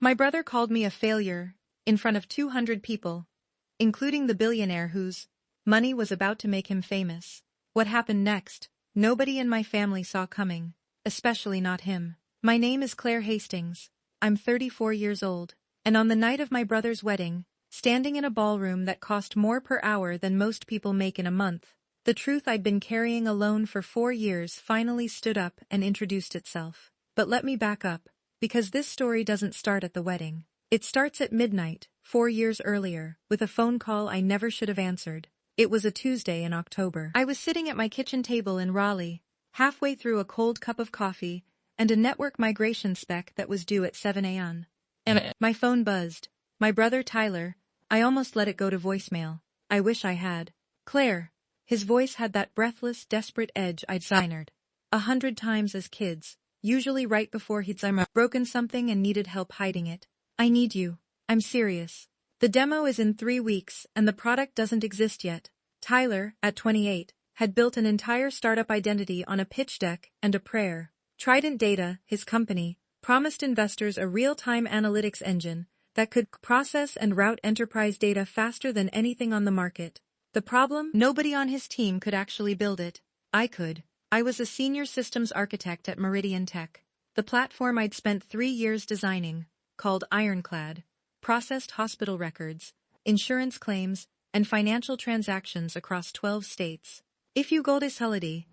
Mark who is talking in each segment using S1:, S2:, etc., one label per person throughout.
S1: My brother called me a failure, in front of 200 people, including the billionaire whose money was about to make him famous. What happened next, nobody in my family saw coming, especially not him. My name is Claire Hastings. I'm 34 years old, and on the night of my brother's wedding, standing in a ballroom that cost more per hour than most people make in a month, the truth I'd been carrying alone for 4 years finally stood up and introduced itself. But let me back up, because this story doesn't start at the wedding. It starts at midnight, 4 years earlier, with a phone call I never should have answered. It was a Tuesday in October. I was sitting at my kitchen table in Raleigh, halfway through a cold cup of coffee and a network migration spec that was due at 7 a.m. And my phone buzzed. My brother Tyler. I almost let it go to voicemail. I wish I had. Claire. His voice had that breathless, desperate edge I'd signered 100 times as kids, usually right before he'd broken something and needed help hiding it. I need you. I'm serious. The demo is in 3 weeks and the product doesn't exist yet. Tyler, at 28, had built an entire startup identity on a pitch deck and a prayer. Trident Data, his company, promised investors a real-time analytics engine that could process and route enterprise data faster than anything on the market. The problem? Nobody on his team could actually build it. I could. I was a senior systems architect at Meridian Tech. The platform I'd spent 3 years designing, called Ironclad, processed hospital records, insurance claims, and financial transactions across 12 states. If you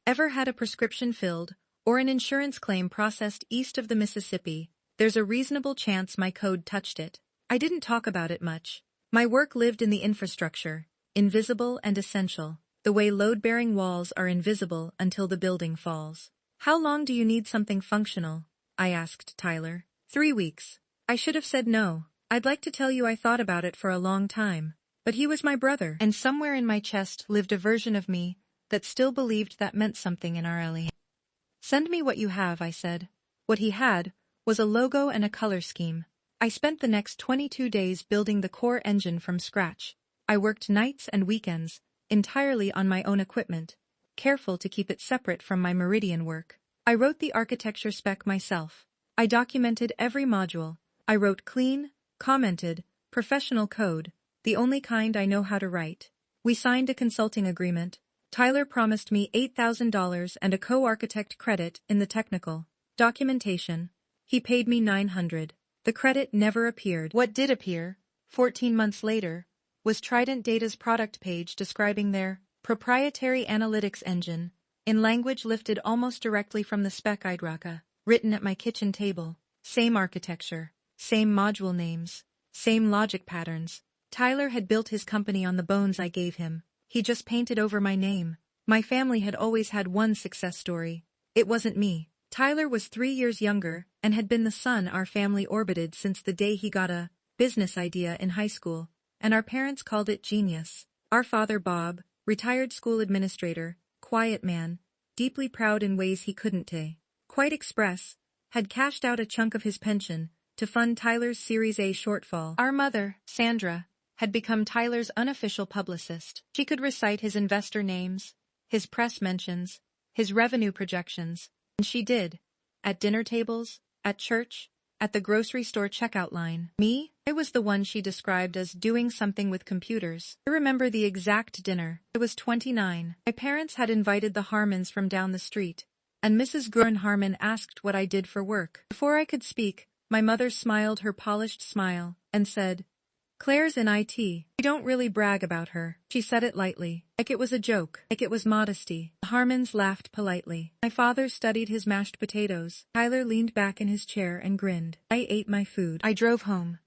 S1: ever had a prescription filled, or an insurance claim processed east of the Mississippi, there's a reasonable chance my code touched it. I didn't talk about it much. My work lived in the infrastructure, invisible and essential, the way load-bearing walls are invisible until the building falls. How long do you need something functional? I asked Tyler. 3 weeks. I should have said no. I'd like to tell you I thought about it for a long time. But he was my brother, and somewhere in my chest lived a version of me that still believed that meant something in RLE. Send me what you have, I said. What he had was a logo and a color scheme. I spent the next 22 days building the core engine from scratch. I worked nights and weekends, entirely on my own equipment, careful to keep it separate from my Meridian work. I wrote the architecture spec myself. I documented every module. I wrote clean, commented, professional code, the only kind I know how to write. We signed a consulting agreement. Tyler promised me $8,000 and a co-architect credit in the technical documentation. He paid me $900. The credit never appeared. What did appear, 14 months later, was Trident Data's product page describing their proprietary analytics engine, in language lifted almost directly from the spec I'd written at my kitchen table. Same architecture, same module names, same logic patterns. Tyler had built his company on the bones I gave him. He just painted over my name. My family had always had one success story. It wasn't me. Tyler was 3 years younger and had been the sun our family orbited since the day he got a business idea in high school, and our parents called it genius. Our father Bob, retired school administrator, quiet man, deeply proud in ways he couldn't quite express, had cashed out a chunk of his pension to fund Tyler's Series A shortfall. Our mother, Sandra, had become Tyler's unofficial publicist. She could recite his investor names, his press mentions, his revenue projections, and she did. At dinner tables, at church, at the grocery store checkout line. Me? I was the one she described as doing something with computers. I remember the exact dinner. I was 29. My parents had invited the Harmons from down the street, and Mrs. Gruan Harmon asked what I did for work. Before I could speak, my mother smiled her polished smile and said, "Claire's in IT. I don't really brag about her." She said it lightly, like it was a joke, like it was modesty. The Harmons laughed politely. My father studied his mashed potatoes. Tyler leaned back in his chair and grinned. I ate my food. I drove home.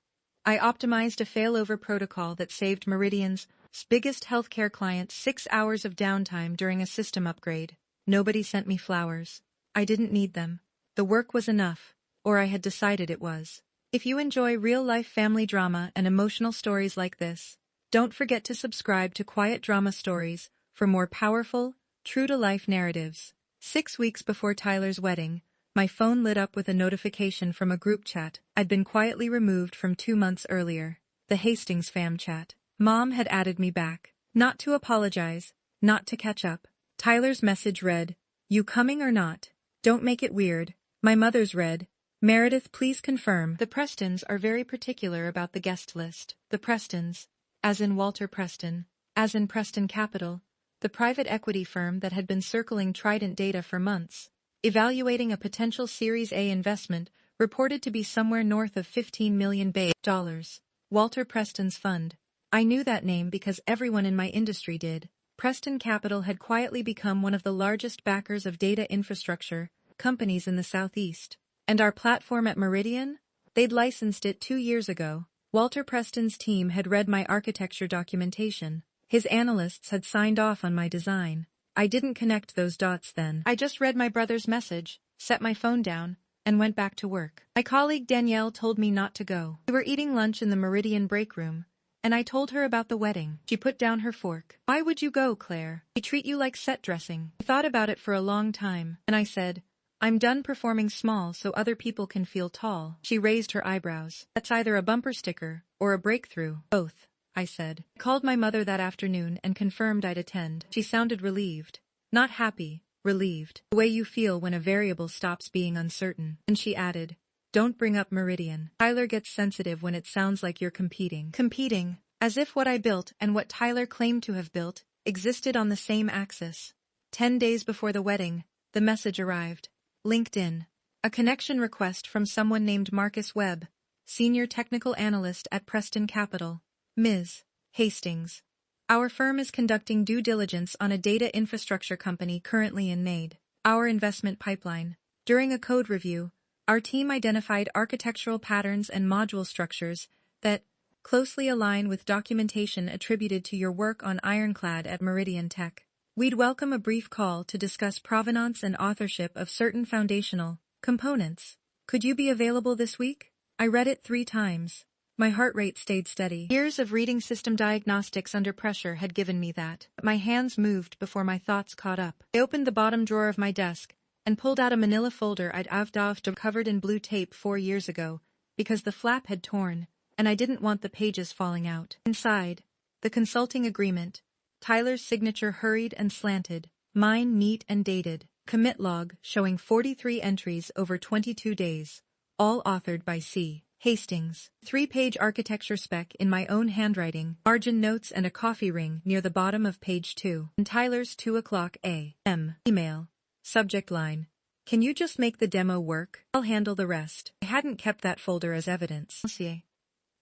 S1: I optimized a failover protocol that saved Meridian's biggest healthcare client 6 hours of downtime during a system upgrade. Nobody sent me flowers. I didn't need them. The work was enough, or I had decided it was. If you enjoy real-life family drama and emotional stories like this, don't forget to subscribe to Quiet Drama Stories for more powerful, true-to-life narratives. 6 weeks before Tyler's wedding, my phone lit up with a notification from a group chat I'd been quietly removed from 2 months earlier, the Hastings fam chat. Mom had added me back, not to apologize, not to catch up. Tyler's message read, "You coming or not? Don't make it weird." My mother's read, Meredith, please confirm. The Prestons are very particular about the guest list. The Prestons, as in Walter Preston, as in Preston Capital, the private equity firm that had been circling Trident data for months, evaluating a potential Series A investment reported to be somewhere north of $15 million. Walter Preston's fund. I knew that name because everyone in my industry did. Preston Capital had quietly become one of the largest backers of data infrastructure companies in the Southeast. And our platform at Meridian? They'd licensed it 2 years ago. Walter Preston's team had read my architecture documentation. His analysts had signed off on my design. I didn't connect those dots then. I just read my brother's message, set my phone down, and went back to work. My colleague Danielle told me not to go. We were eating lunch in the Meridian break room, and I told her about the wedding. She put down her fork. Why would you go, Claire? They treat you like set dressing. I thought about it for a long time, and I said, I'm done performing small so other people can feel tall. She raised her eyebrows. That's either a bumper sticker or a breakthrough. Both, I said. I called my mother that afternoon and confirmed I'd attend. She sounded relieved. Not happy, relieved. The way you feel when a variable stops being uncertain. And she added, don't bring up Meridian. Tyler gets sensitive when it sounds like you're competing. Competing, as if what I built and what Tyler claimed to have built existed on the same axis. 10 days before the wedding, the message arrived. LinkedIn. A connection request from someone named Marcus Webb, Senior Technical Analyst at Preston Capital. Ms. Hastings. Our firm is conducting due diligence on a data infrastructure company currently in our investment pipeline. During a code review, our team identified architectural patterns and module structures that closely align with documentation attributed to your work on Ironclad at Meridian Tech. We'd welcome a brief call to discuss provenance and authorship of certain foundational components. Could you be available this week? I read it 3 times. My heart rate stayed steady. Years of reading system diagnostics under pressure had given me that. But my hands moved before my thoughts caught up. I opened the bottom drawer of my desk and pulled out a manila folder I'd covered in blue tape 4 years ago because the flap had torn and I didn't want the pages falling out. Inside, the consulting agreement. Tyler's signature hurried and slanted, mine neat and dated. Commit log showing 43 entries over 22 days, all authored by C. Hastings. 3-page architecture spec in my own handwriting, margin notes and a coffee ring near the bottom of page 2. And Tyler's 2:00 a.m. email. Subject line. Can you just make the demo work? I'll handle the rest. I hadn't kept that folder as evidence.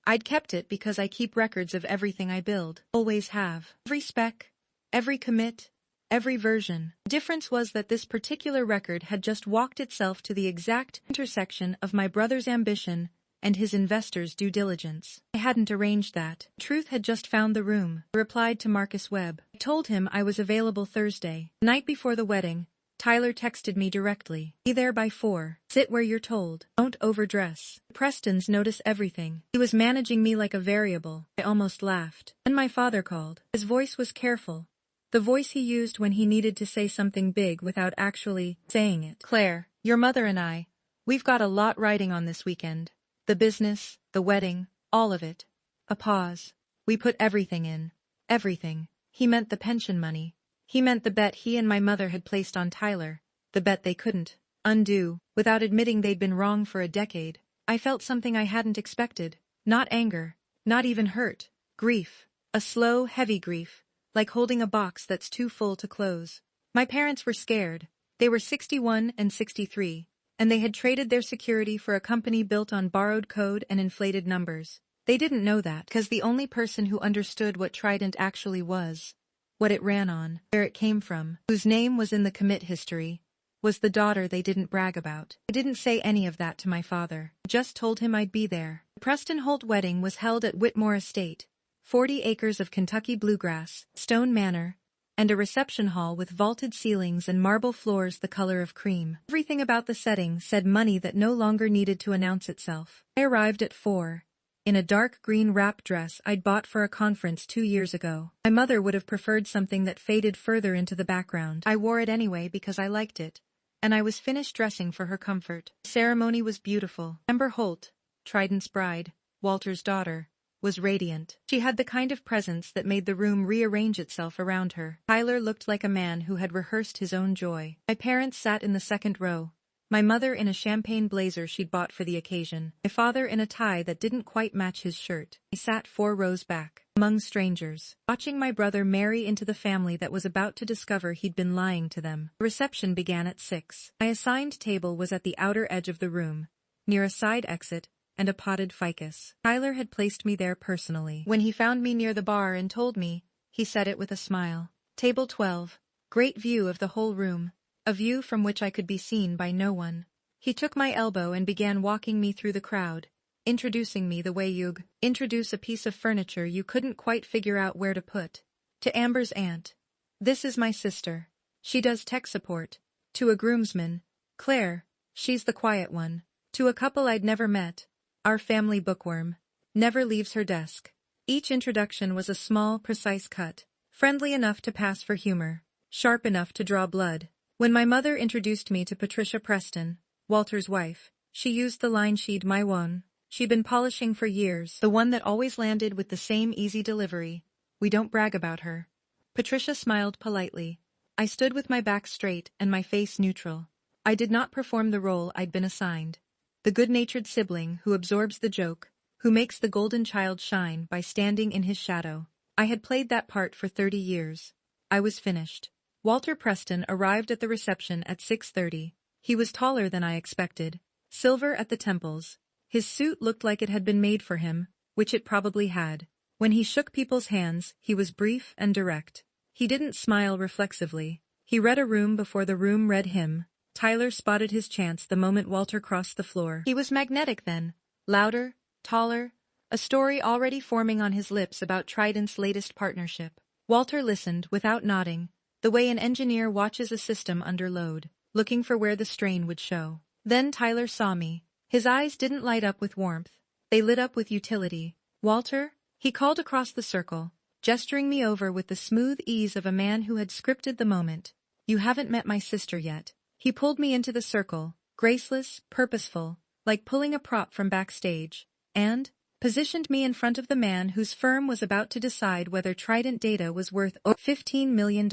S1: I'd kept it because I keep records of everything I build. Always have. Every spec, every commit, every version. The difference was that this particular record had just walked itself to the exact intersection of my brother's ambition and his investor's due diligence. I hadn't arranged that. Truth had just found the room. I replied to Marcus Webb. I told him I was available Thursday. The night before the wedding, Tyler texted me directly. Be there by 4. Sit where you're told. Don't overdress. The Prestons notice everything. He was managing me like a variable. I almost laughed. Then my father called. His voice was careful. The voice he used when he needed to say something big without actually saying it. Claire, your mother and we've got a lot riding on this weekend. The business, the wedding, all of it. A pause. We put everything in. Everything. He meant the pension money. He meant the bet he and my mother had placed on Tyler, the bet they couldn't undo, without admitting they'd been wrong for a decade. I felt something I hadn't expected. Not anger, not even hurt. Grief. A slow, heavy grief, like holding a box that's too full to close. My parents were scared. They were 61 and 63, and they had traded their security for a company built on borrowed code and inflated numbers. They didn't know that, because the only person who understood what Trident actually was, what it ran on, where it came from, whose name was in the commit history, was the daughter they didn't brag about. I didn't say any of that to my father. I just told him I'd be there. The Preston Holt wedding was held at Whitmore Estate, 40 acres of Kentucky bluegrass, Stone Manor, and a reception hall with vaulted ceilings and marble floors the color of cream. Everything about the setting said money that no longer needed to announce itself. I arrived at 4. In a dark green wrap dress I'd bought for a conference 2 years ago. My mother would have preferred something that faded further into the background. I wore it anyway because I liked it, and I was finished dressing for her comfort. The ceremony was beautiful. Amber Holt, Trident's bride, Walter's daughter, was radiant. She had the kind of presence that made the room rearrange itself around her. Tyler looked like a man who had rehearsed his own joy. My parents sat in the second row, My mother in a champagne blazer she'd bought for the occasion. My father in a tie that didn't quite match his shirt. I sat 4 rows back, among strangers, watching my brother marry into the family that was about to discover he'd been lying to them. The reception began at 6. My assigned table was at the outer edge of the room, near a side exit and a potted ficus. Tyler had placed me there personally. When he found me near the bar and told me, he said it with a smile. Table 12. Great view of the whole room, a view from which I could be seen by no one. He took my elbow and began walking me through the crowd, introducing me the way you'd introduce a piece of furniture you couldn't quite figure out where to put. To Amber's aunt. This is my sister. She does tech support. To a groomsman. Claire. She's the quiet one. To a couple I'd never met. Our family bookworm. Never leaves her desk. Each introduction was a small, precise cut. Friendly enough to pass for humor. Sharp enough to draw blood. When my mother introduced me to Patricia Preston, Walter's wife, she used the line she'd been polishing for years, the one that always landed with the same easy delivery. We don't brag about her. Patricia smiled politely. I stood with my back straight and my face neutral. I did not perform the role I'd been assigned. The good-natured sibling who absorbs the joke, who makes the golden child shine by standing in his shadow. I had played that part for 30 years. I was finished. Walter Preston arrived at the reception at 6:30. He was taller than I expected, silver at the temples. His suit looked like it had been made for him, which it probably had. When he shook people's hands, he was brief and direct. He didn't smile reflexively. He read a room before the room read him. Tyler spotted his chance the moment Walter crossed the floor. He was magnetic then. Louder, taller, a story already forming on his lips about Trident's latest partnership. Walter listened without nodding, the way an engineer watches a system under load, looking for where the strain would show. Then Tyler saw me. His eyes didn't light up with warmth. They lit up with utility. Walter? He called across the circle, gesturing me over with the smooth ease of a man who had scripted the moment. You haven't met my sister yet. He pulled me into the circle, graceless, purposeful, like pulling a prop from backstage, and positioned me in front of the man whose firm was about to decide whether Trident data was worth $15 million.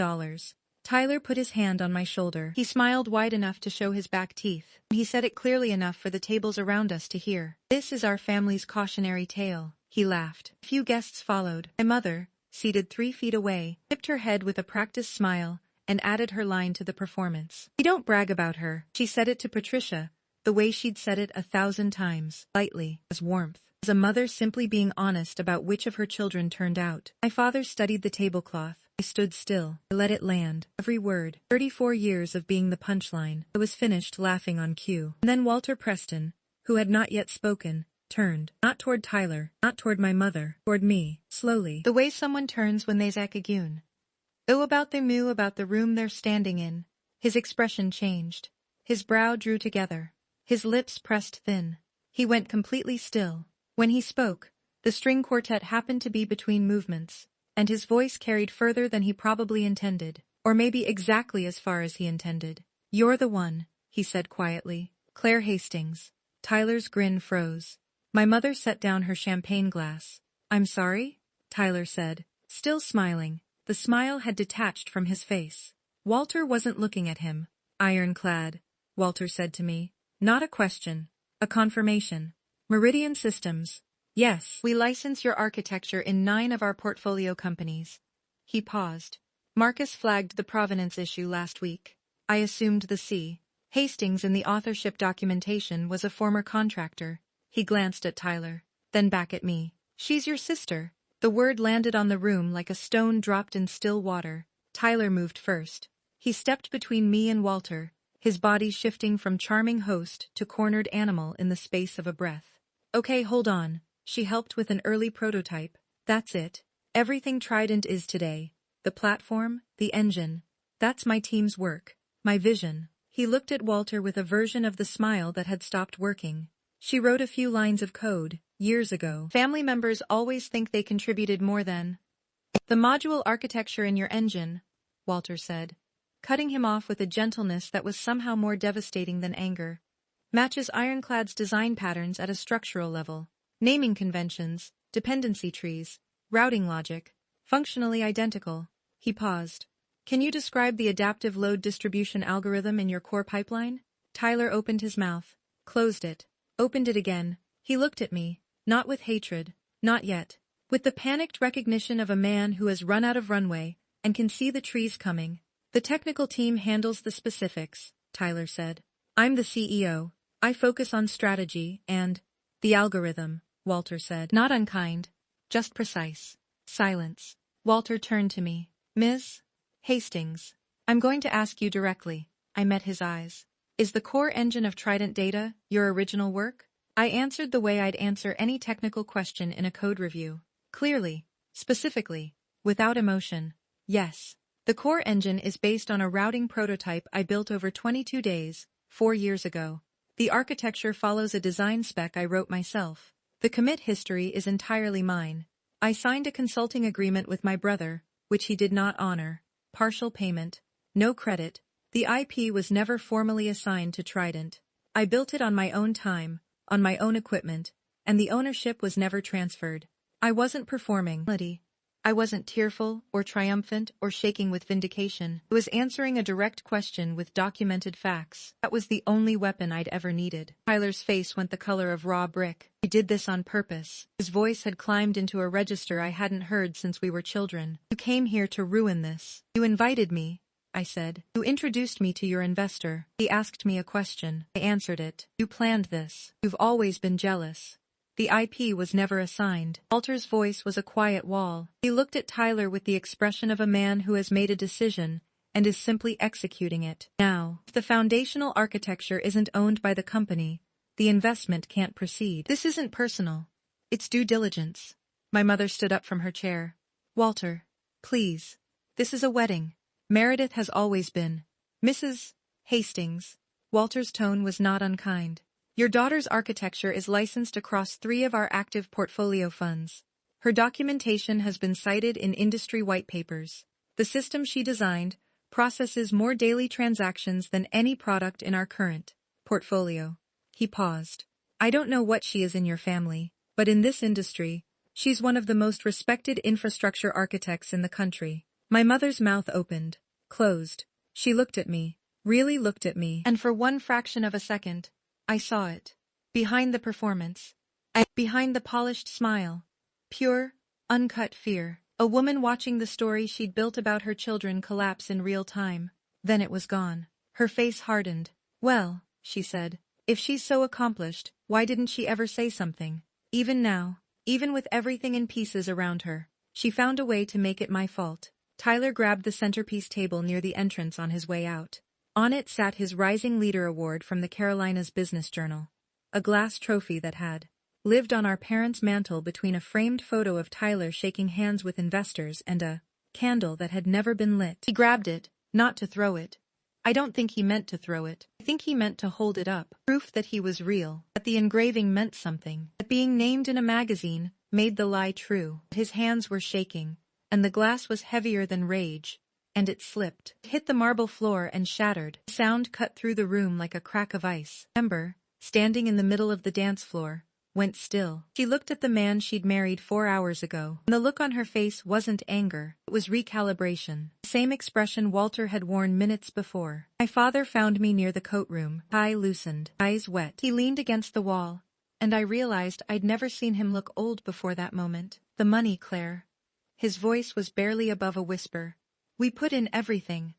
S1: Tyler put his hand on my shoulder. He smiled wide enough to show his back teeth. He said it clearly enough for the tables around us to hear. This is our family's cautionary tale. He laughed. A few guests followed. My mother, seated 3 feet away, tipped her head with a practiced smile and added her line to the performance. We don't brag about her. She said it to Patricia, the way she'd said it 1,000 times, lightly, as warmth. As a mother simply being honest about which of her children turned out. My father studied the tablecloth. I stood still. I let it land. Every word. 34 years of being the punchline. I was finished laughing on cue. And then Walter Preston, who had not yet spoken, turned. Not toward Tyler, not toward my mother, toward me, slowly. The way someone turns when they's again. About the room they're standing in. His expression changed. His brow drew together. His lips pressed thin. He went completely still. When he spoke, the string quartet happened to be between movements, and his voice carried further than he probably intended, or maybe exactly as far as he intended. You're the one, he said quietly. Claire Hastings. Tyler's grin froze. My mother set down her champagne glass. I'm sorry? Tyler said, still smiling. The smile had detached from his face. Walter wasn't looking at him. Ironclad, Walter said to me. Not a question. A confirmation. Meridian Systems. Yes, we license your architecture in 9 of our portfolio companies. He paused. Marcus flagged the provenance issue last week. I assumed the C. Hastings in the authorship documentation was a former contractor. He glanced at Tyler, then back at me. She's your sister. The word landed on the room like a stone dropped in still water. Tyler moved first. He stepped between me and Walter, his body shifting from charming host to cornered animal in the space of a breath. Okay, hold on. She helped with an early prototype. That's it. Everything Trident is today. The platform, the engine. That's my team's work. My vision. He looked at Walter with a version of the smile that had stopped working. She wrote a few lines of code, years ago. Family members always think they contributed more than the module architecture in your engine, Walter said, cutting him off with a gentleness that was somehow more devastating than anger. Matches Ironclad's design patterns at a structural level. Naming conventions, dependency trees, routing logic, functionally identical. He paused. Can you describe the adaptive load distribution algorithm in your core pipeline? Tyler opened his mouth, closed it, opened it again. He looked at me, not with hatred, not yet. With the panicked recognition of a man who has run out of runway and can see the trees coming. The technical team handles the specifics, Tyler said. I'm the CEO. I focus on strategy and the algorithm, Walter said. Not unkind, just precise. Silence. Walter turned to me. Ms. Hastings, I'm going to ask you directly. I met his eyes. Is the core engine of Trident Data your original work? I answered the way I'd answer any technical question in a code review. Clearly, specifically, without emotion. Yes. The core engine is based on a routing prototype I built over 22 days, 4 years ago. The architecture follows a design spec I wrote myself. The commit history is entirely mine. I signed a consulting agreement with my brother, which he did not honor. Partial payment. No credit. The IP was never formally assigned to Trident. I built it on my own time, on my own equipment, and the ownership was never transferred. I wasn't performing. I wasn't tearful or triumphant or shaking with vindication. I was answering a direct question with documented facts. That was the only weapon I'd ever needed. Tyler's face went the color of raw brick. I did this on purpose. His voice had climbed into a register I hadn't heard since we were children. You came here to ruin this. You invited me, I said. You introduced me to your investor. He asked me a question. I answered it. You planned this. You've always been jealous. The IP was never assigned. Walter's voice was a quiet wall. He looked at Tyler with the expression of a man who has made a decision and is simply executing it. Now, if the foundational architecture isn't owned by the company, the investment can't proceed. This isn't personal. It's due diligence. My mother stood up from her chair. Walter, please. This is a wedding. Meredith has always been. Mrs. Hastings. Walter's tone was not unkind. Your daughter's architecture is licensed across 3 of our active portfolio funds. Her documentation has been cited in industry white papers. The system she designed processes more daily transactions than any product in our current portfolio. He paused. I don't know what she is in your family, but in this industry, she's one of the most respected infrastructure architects in the country. My mother's mouth opened, closed. She looked at me, really looked at me, and for one fraction of a second, I saw it. Behind the performance. Behind the polished smile. Pure, uncut fear. A woman watching the story she'd built about her children collapse in real time. Then it was gone. Her face hardened. Well, she said, if she's so accomplished, why didn't she ever say something? Even now, even with everything in pieces around her, she found a way to make it my fault. Tyler grabbed the centerpiece table near the entrance on his way out. On it sat his Rising Leader Award from the Carolinas Business Journal, a glass trophy that had lived on our parents' mantel between a framed photo of Tyler shaking hands with investors and a candle that had never been lit. He grabbed it, not to throw it. I don't think he meant to throw it. I think he meant to hold it up, proof that he was real, that the engraving meant something, that being named in a magazine made the lie true. His hands were shaking, and the glass was heavier than rage. And it slipped. It hit the marble floor and shattered. The sound cut through the room like a crack of ice. Amber, standing in the middle of the dance floor, went still. She looked at the man she'd married 4 hours ago. And the look on her face wasn't anger. It was recalibration. The same expression Walter had worn minutes before. My father found me near the coat room. Tie loosened, eyes wet. He leaned against the wall, and I realized I'd never seen him look old before that moment. The money, Claire. His voice was barely above a whisper. We put in everything.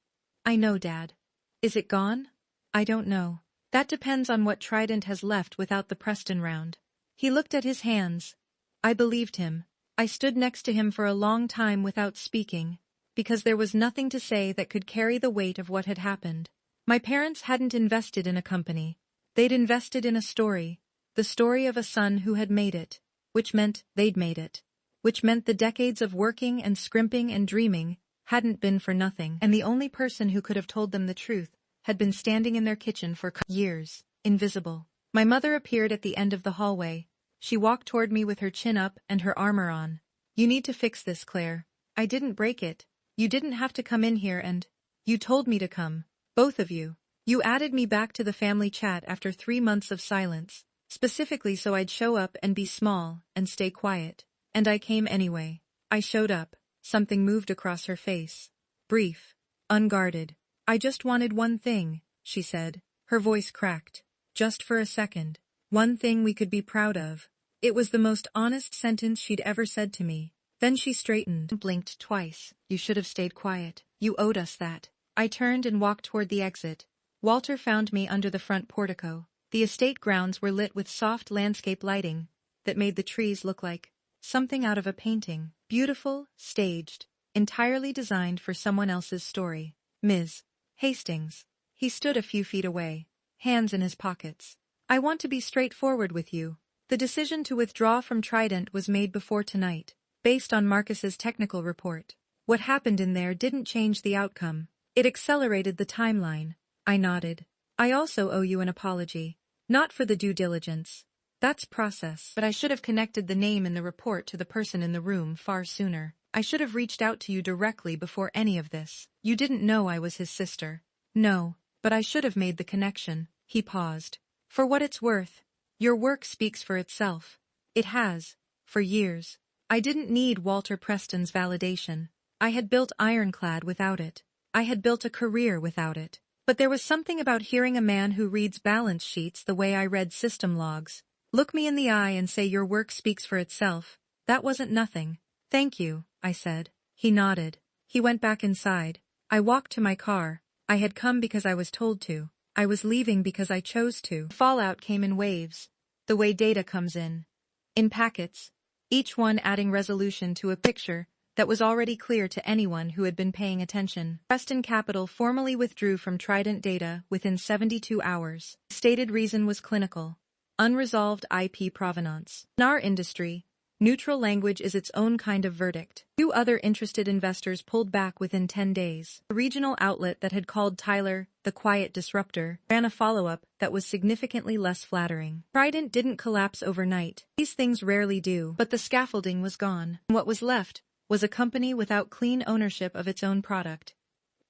S1: I know, Dad. Is it gone? I don't know. That depends on what Trident has left without the Preston round. He looked at his hands. I believed him. I stood next to him for a long time without speaking, because there was nothing to say that could carry the weight of what had happened. My parents hadn't invested in a company. They'd invested in a story, the story of a son who had made it, which meant they'd made it, which meant the decades of working and scrimping and dreaming hadn't been for nothing, and the only person who could have told them the truth had been standing in their kitchen for years, invisible. My mother appeared at the end of the hallway. She walked toward me with her chin up and her armor on. You need to fix this, Claire. I didn't break it. You didn't have to come in here and... You told me to come. Both of you. You added me back to the family chat after 3 months of silence, specifically so I'd show up and be small and stay quiet. And I came anyway. I showed up. Something moved across her face. Brief. Unguarded. I just wanted one thing, she said. Her voice cracked. Just for a second. One thing we could be proud of. It was the most honest sentence she'd ever said to me. Then she straightened and blinked twice. You should have stayed quiet. You owed us that. I turned and walked toward the exit. Walter found me under the front portico. The estate grounds were lit with soft landscape lighting that made the trees look like something out of a painting. Beautiful, staged, entirely designed for someone else's story. Ms. Hastings. He stood a few feet away, hands in his pockets. I want to be straightforward with you. The decision to withdraw from Trident was made before tonight, based on Marcus's technical report. What happened in there didn't change the outcome. It accelerated the timeline. I nodded. I also owe you an apology. Not for the due diligence. That's process. But I should have connected the name in the report to the person in the room far sooner. I should have reached out to you directly before any of this. You didn't know I was his sister. No, but I should have made the connection. He paused. For what it's worth, your work speaks for itself. It has, for years. I didn't need Walter Preston's validation. I had built Ironclad without it. I had built a career without it. But there was something about hearing a man who reads balance sheets the way I read system logs look me in the eye and say your work speaks for itself. That wasn't nothing. Thank you, I said. He nodded. He went back inside. I walked to my car. I had come because I was told to. I was leaving because I chose to. Fallout came in waves, the way data comes in packets, each one adding resolution to a picture that was already clear to anyone who had been paying attention. Preston Capital formally withdrew from Trident Data within 72 hours. Stated reason was clinical. Unresolved IP provenance. In our industry, neutral language is its own kind of verdict. 2 other interested investors pulled back within 10 days. A regional outlet that had called Tyler the quiet disruptor ran a follow-up that was significantly less flattering. Trident didn't collapse overnight. These things rarely do. But the scaffolding was gone. What was left was a company without clean ownership of its own product,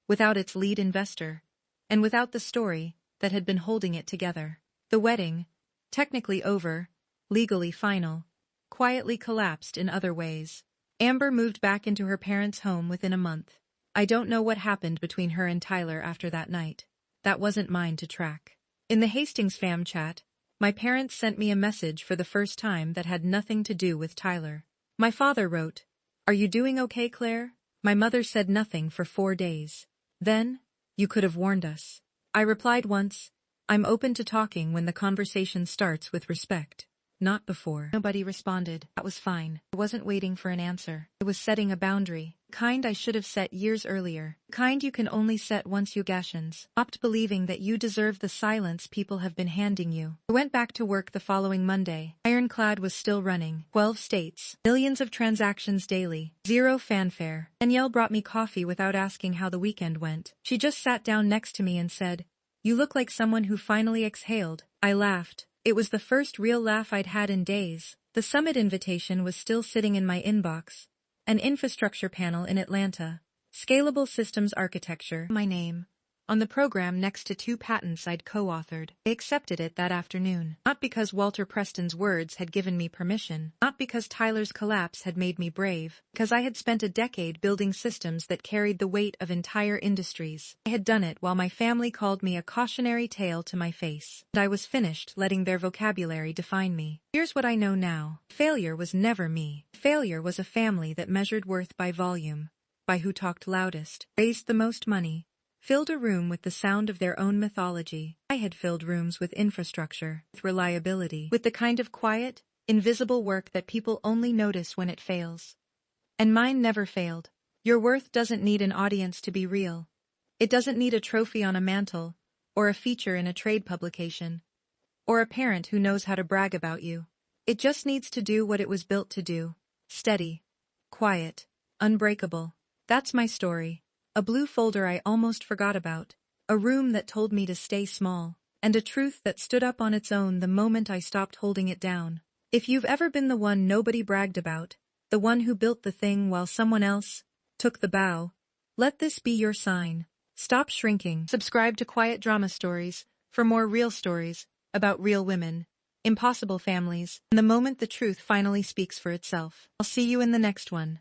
S1: without its lead investor, and without the story that had been holding it together. The wedding, technically over, legally final, quietly collapsed in other ways. Amber moved back into her parents' home within a month. I don't know what happened between her and Tyler after that night. That wasn't mine to track. In the Hastings fam chat, my parents sent me a message for the first time that had nothing to do with Tyler. My father wrote, "Are you doing okay, Claire?" My mother said nothing for 4 days. Then, "You could have warned us." I replied once, "I'm open to talking when the conversation starts with respect. Not before." Nobody responded. That was fine. I wasn't waiting for an answer. I was setting a boundary. Kind I should have set years earlier. Kind you can only set once you Gashins. Stopped believing that you deserve the silence people have been handing you. I went back to work the following Monday. Ironclad was still running. 12 states. Millions of transactions daily. Zero fanfare. Danielle brought me coffee without asking how the weekend went. She just sat down next to me and said, "You look like someone who finally exhaled." I laughed. It was the first real laugh I'd had in days. The summit invitation was still sitting in my inbox. An infrastructure panel in Atlanta. Scalable systems architecture. My name. On the program next to 2 patents I'd co-authored. I accepted it that afternoon. Not because Walter Preston's words had given me permission. Not because Tyler's collapse had made me brave. Because I had spent a decade building systems that carried the weight of entire industries. I had done it while my family called me a cautionary tale to my face. And I was finished letting their vocabulary define me. Here's what I know now. Failure was never me. Failure was a family that measured worth by volume. By who talked loudest. Raised the most money. Filled a room with the sound of their own mythology. I had filled rooms with infrastructure, with reliability, with the kind of quiet, invisible work that people only notice when it fails. And mine never failed. Your worth doesn't need an audience to be real. It doesn't need a trophy on a mantle, or a feature in a trade publication, or a parent who knows how to brag about you. It just needs to do what it was built to do. Steady, quiet, unbreakable. That's my story. A blue folder I almost forgot about, a room that told me to stay small, and a truth that stood up on its own the moment I stopped holding it down. If you've ever been the one nobody bragged about, the one who built the thing while someone else took the bow, let this be your sign. Stop shrinking. Subscribe to Quiet Drama Stories for more real stories about real women, impossible families, and the moment the truth finally speaks for itself. I'll see you in the next one.